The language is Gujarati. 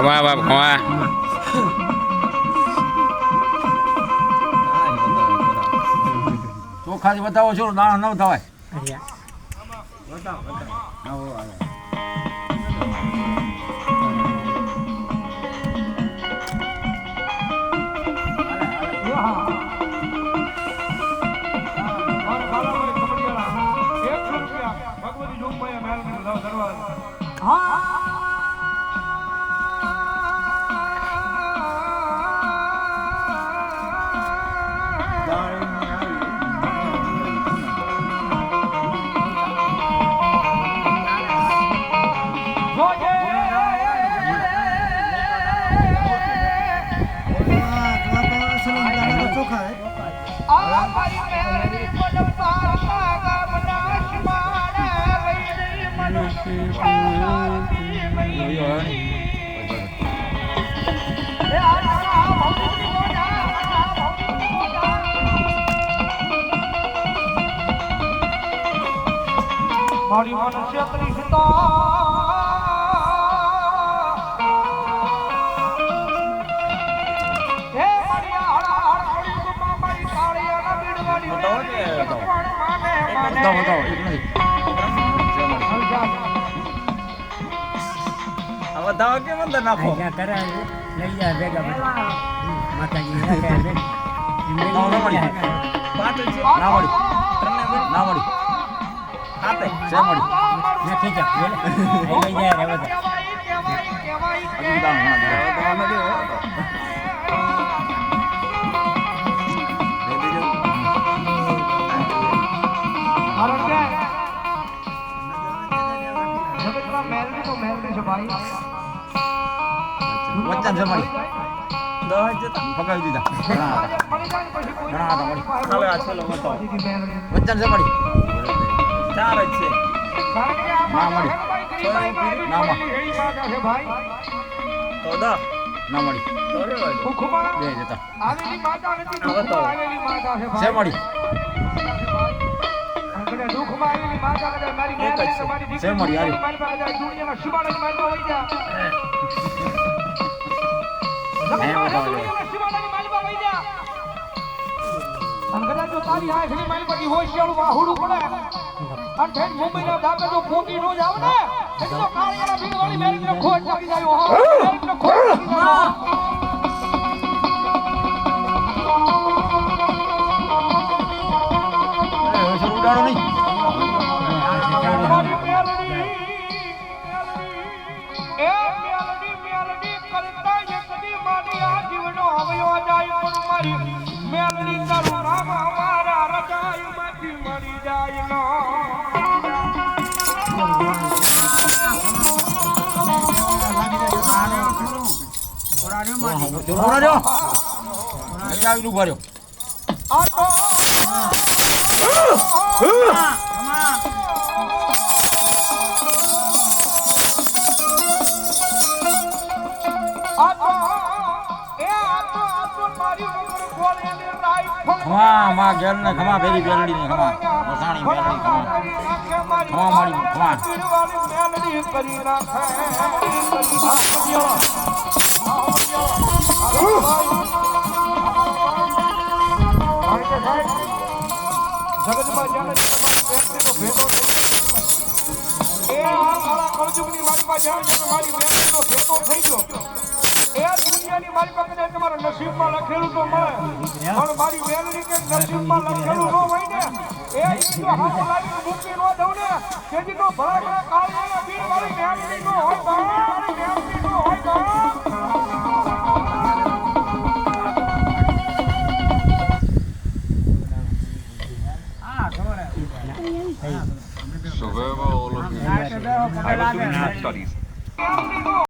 ખમા બાપ ખમા ચોખાથી બતાવો છો દાણા ન થવાય મારી મનુષ્ય ત્રિષતા હે મારી આડી ગુમા મારી તાળીયાના બીડવાડી બતાવો બતાવો કે અંદર નાખો લઈ જાય ભેગા માતાજી ના મળી હાથે છે મળી નથી જા લઈ જાય રે બધા હજુ દાણા વચન છે મળી પકાવી દીધા ઘણા હતા મળી વચન છે મળી ચાર જ છે ના મળી ના મળી બે જતા છે મળી છે મળી યાર અંગડા જો તારી આંખની મારી પડી હોય શેળું વાહુડું પડે અને ઠેઠ મુંબઈના ધાબે જો પોકી નો જાવ ને એટલો કાળિયાના ભીડવાળી મેરીનો ખોટ લાગી જાય હો મેરીનો ખોટ લાગી જાય ઉડાડો નહીં મેલડી તારું નામ અમારા રજાઈમાંથી મળી જાય નો ખમા માં ગેલ ને ખમા ભેરી બેલડી ને ખમા મસાણી બેલડી ખમા ખમા મારી ખમા મેલડી કરી નાખે જગતમાં જાણે તમારી ભેટો એ આ મારા કરજુગની મારી પાસે જાણે મારી મેલડીનો ભેટો થઈ ગયો એ દુનિયાની મારી પાસે તમારા નસીબમાં લખેલું તો મળે પણ મારી મેલડી કે નસીબમાં લખેલું ન હોય ને એ તો હાથ લાગીને મૂકી ન દઉં ને તેથી તો ભલા ભલા કાળિયાના બીર મારી મેલડી નો હોય મારી મેલડી નો હોય